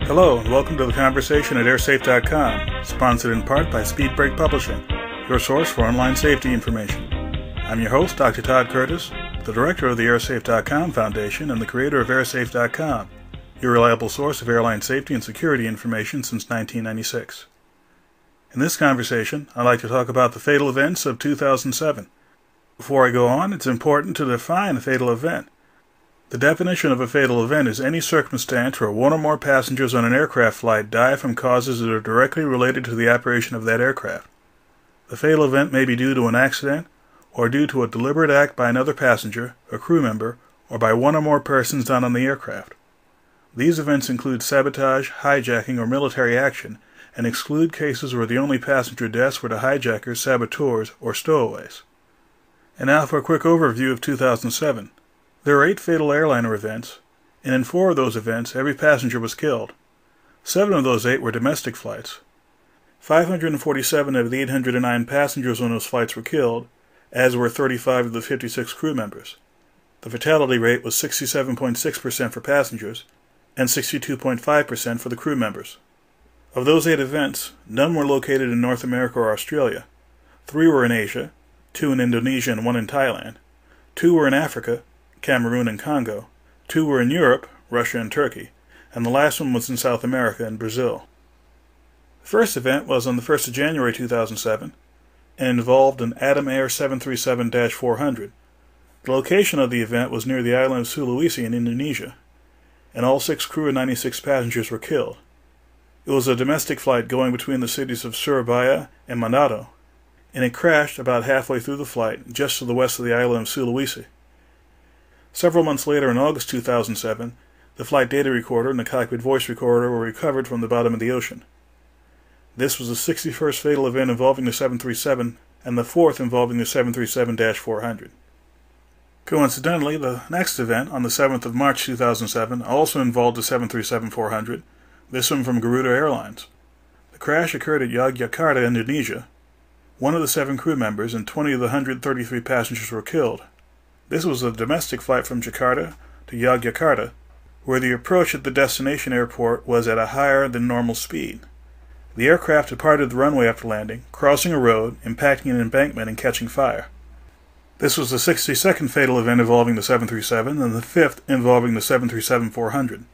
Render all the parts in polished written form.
Hello, and welcome to the conversation at airsafe.com, sponsored in part by Speedbreak Publishing, your source for online safety information. I'm your host, Dr. Todd Curtis, the director of the airsafe.com Foundation and the creator of airsafe.com, your reliable source of airline safety and security information since 1996. In this conversation, I'd like to talk about the fatal events of 2007. Before I go on, it's important to define a fatal event. The definition of a fatal event is any circumstance where one or more passengers on an aircraft flight die from causes that are directly related to the operation of that aircraft. The fatal event may be due to an accident, or due to a deliberate act by another passenger, a crew member, or by one or more persons not on the aircraft. These events include sabotage, hijacking, or military action, and exclude cases where the only passenger deaths were to hijackers, saboteurs, or stowaways. And now for a quick overview of 2007. There were 8 fatal airliner events, and in 4 of those events, every passenger was killed. 7 of those 8 were domestic flights. 547 of the 809 passengers on those flights were killed, as were 35 of the 56 crew members. The fatality rate was 67.6% for passengers, and 62.5% for the crew members. Of those 8 events, none were located in North America or Australia. 3 were in Asia, 2 in Indonesia and 1 in Thailand. 2 were in Africa, Cameroon and Congo. 2 were in Europe, Russia and Turkey, and the last one was in South America and Brazil. The first event was on the 1st of January 2007 and involved an ATAM Air 737-400. The location of the event was near the island of Sulawesi in Indonesia, and all 6 crew and 96 passengers were killed. It was a domestic flight going between the cities of Surabaya and Manado, and it crashed about halfway through the flight just to the west of the island of Sulawesi. Several months later, in August 2007, the flight data recorder and the cockpit voice recorder were recovered from the bottom of the ocean. This was the 61st fatal event involving the 737 and the 4th involving the 737-400. Coincidentally, the next event, on the 7th of March 2007, also involved the 737-400, this one from Garuda Airlines. The crash occurred at Yogyakarta, Indonesia. 1 of the 7 crew members and 20 of the 133 passengers were killed. This was a domestic flight from Jakarta to Yogyakarta, where the approach at the destination airport was at a higher than normal speed. The aircraft departed the runway after landing, crossing a road, impacting an embankment, and catching fire. This was the 62nd fatal event involving the 737 and the 5th involving the 737-400.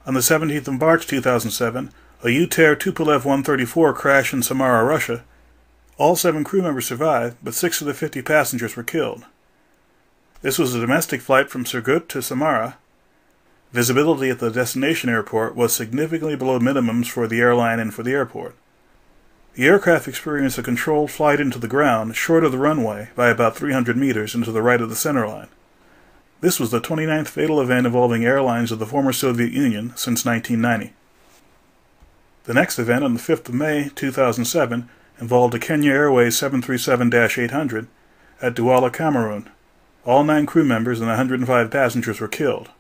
On the 17th of March 2007, a UTair Tupolev 134 crashed in Samara, Russia. All 7 crew members survived, but 6 of the 50 passengers were killed. This was a domestic flight from Surgut to Samara. Visibility at the destination airport was significantly below minimums for the airline and for the airport. The aircraft experienced a controlled flight into the ground short of the runway by about 300 meters into the right of the center line. This was the 29th fatal event involving airlines of the former Soviet Union since 1990. The next event, on the 5th of May 2007, involved a Kenya Airways 737-800 at Douala, Cameroon. All 9 crew members and 105 passengers were killed.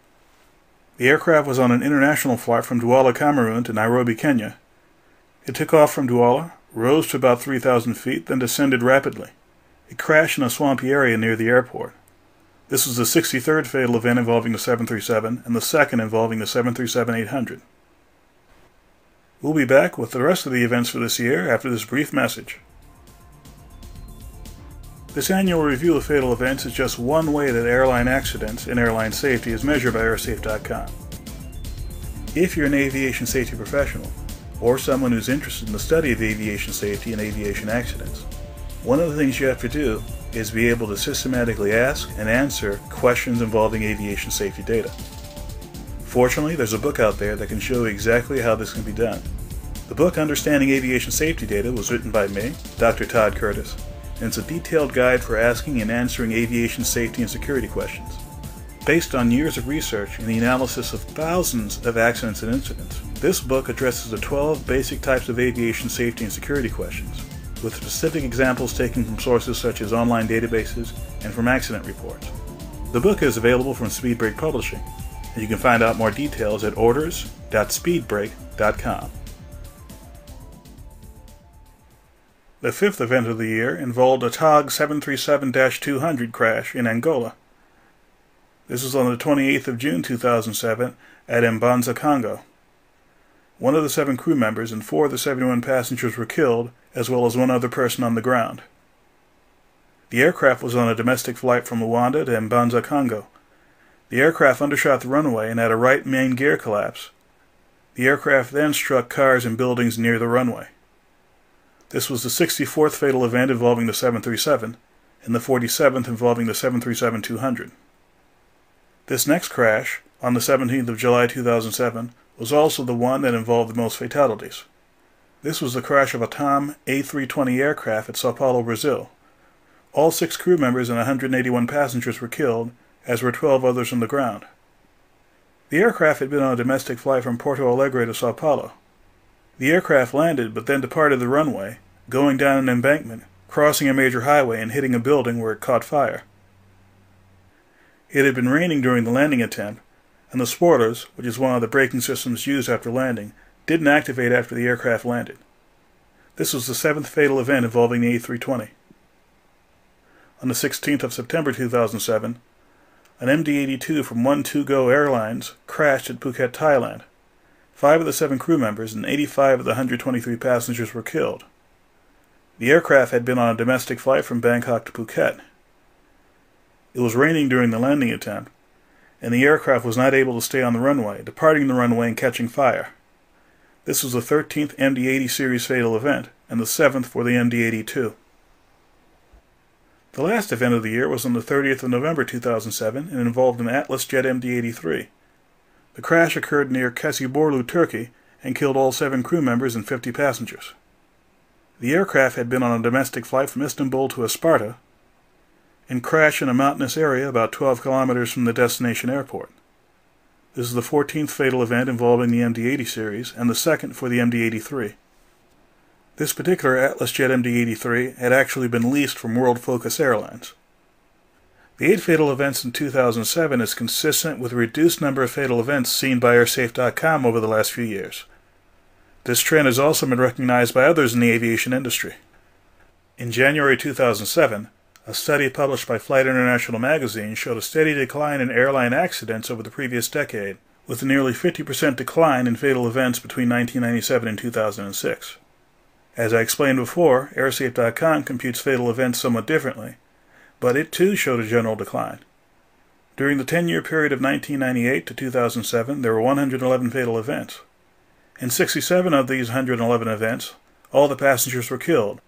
The aircraft was on an international flight from Douala, Cameroon to Nairobi, Kenya. It took off from Douala, rose to about 3,000 feet, then descended rapidly. It crashed in a swampy area near the airport. This was the 63rd fatal event involving the 737 and the 2nd involving the 737-800. We'll be back with the rest of the events for this year after this brief message. This annual review of fatal events is just one way that airline accidents and airline safety is measured by airsafe.com. If you're an aviation safety professional, or someone who's interested in the study of aviation safety and aviation accidents, one of the things you have to do is be able to systematically ask and answer questions involving aviation safety data. Fortunately, there's a book out there that can show exactly how this can be done. The book Understanding Aviation Safety Data was written by me, Dr. Todd Curtis, and it's a detailed guide for asking and answering aviation safety and security questions. Based on years of research and the analysis of thousands of accidents and incidents, this book addresses the 12 basic types of aviation safety and security questions, with specific examples taken from sources such as online databases and from accident reports. The book is available from Speedbreak Publishing, and you can find out more details at orders.speedbreak.com. The 5th event of the year involved a TAAG 737-200 crash in Angola. This was on the 28th of June 2007 at Mbanza, Congo. 1 of the 7 crew members and 4 of the 71 passengers were killed, as well as 1 other person on the ground. The aircraft was on a domestic flight from Luanda to Mbanza, Congo. The aircraft undershot the runway and had a right main gear collapse. The aircraft then struck cars and buildings near the runway. This was the 64th fatal event involving the 737, and the 47th involving the 737-200. This next crash, on the 17th of July 2007, was also the one that involved the most fatalities. This was the crash of a TAM A320 aircraft at Sao Paulo, Brazil. All 6 crew members and 181 passengers were killed, as were 12 others on the ground. The aircraft had been on a domestic flight from Porto Alegre to Sao Paulo. The aircraft landed but then departed the runway, going down an embankment, crossing a major highway and hitting a building where it caught fire. It had been raining during the landing attempt, and the spoilers, which is one of the braking systems used after landing, didn't activate after the aircraft landed. This was the 7th fatal event involving the A320. On the 16th of September 2007, an MD83 from 1-2-Go Airlines crashed at Phuket, Thailand. 5 of the 7 crew members and 85 of the 123 passengers were killed. The aircraft had been on a domestic flight from Bangkok to Phuket. It was raining during the landing attempt, and the aircraft was not able to stay on the runway, departing the runway and catching fire. This was the 13th MD-80 series fatal event, and the 7th for the MD-82. The last event of the year was on the 30th of November 2007 and involved an Atlasjet MD83. The crash occurred near Kasiborlu, Turkey, and killed all 7 crew members and 50 passengers. The aircraft had been on a domestic flight from Istanbul to Isparta and crashed in a mountainous area about 12 kilometers from the destination airport. This is the 14th fatal event involving the MD-80 series and the 2nd for the MD-83. This particular Atlasjet MD83 had actually been leased from World Focus Airlines. The 8 fatal events in 2007 is consistent with the reduced number of fatal events seen by airsafe.com over the last few years. This trend has also been recognized by others in the aviation industry. In January 2007, a study published by Flight International magazine showed a steady decline in airline accidents over the previous decade, with a nearly 50% decline in fatal events between 1997 and 2006. As I explained before, airsafe.com computes fatal events somewhat differently, but it too showed a general decline. During the 10-year period of 1998 to 2007, there were 111 fatal events. In 67 of these 111 events, all the passengers were killed.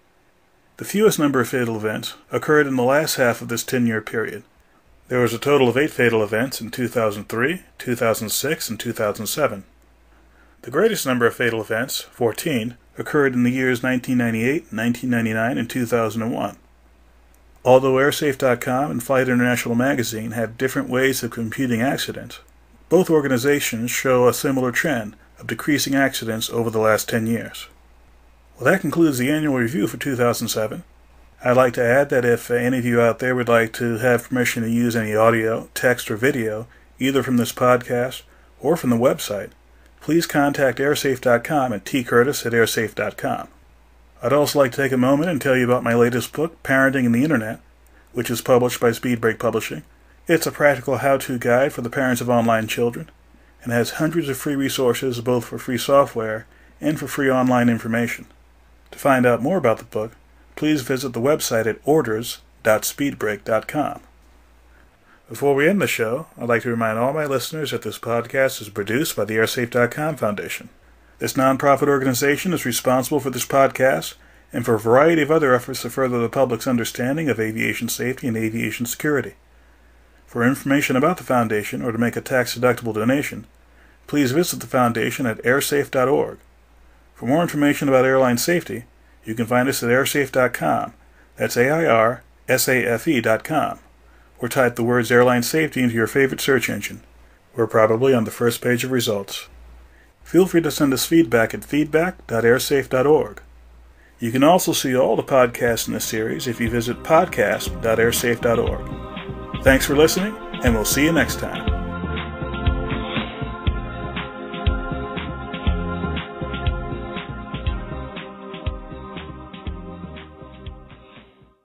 The fewest number of fatal events occurred in the last half of this 10-year period. There was a total of 8 fatal events in 2003, 2006, and 2007. The greatest number of fatal events, 14, occurred in the years 1998, 1999, and 2001. Although airsafe.com and Flight International magazine have different ways of computing accidents, both organizations show a similar trend of decreasing accidents over the last 10 years. Well, that concludes the annual review for 2007. I'd like to add that if any of you out there would like to have permission to use any audio, text, or video, either from this podcast or from the website, please contact airsafe.com at tcurtis@airsafe.com. I'd also like to take a moment and tell you about my latest book, Parenting in the Internet, which is published by Speedbreak Publishing. It's a practical how-to guide for the parents of online children, and has hundreds of free resources both for free software and for free online information. To find out more about the book, please visit the website at orders.speedbreak.com. Before we end the show, I'd like to remind all my listeners that this podcast is produced by the airsafe.com Foundation. This nonprofit organization is responsible for this podcast and for a variety of other efforts to further the public's understanding of aviation safety and aviation security. For information about the Foundation or to make a tax-deductible donation, please visit the Foundation at airsafe.org. For more information about airline safety, you can find us at airsafe.com. That's AIRSAFE.com. Or type the words airline safety into your favorite search engine. We're probably on the first page of results. Feel free to send us feedback at feedback.airsafe.org. You can also see all the podcasts in this series if you visit podcast.airsafe.org. Thanks for listening, and we'll see you next time.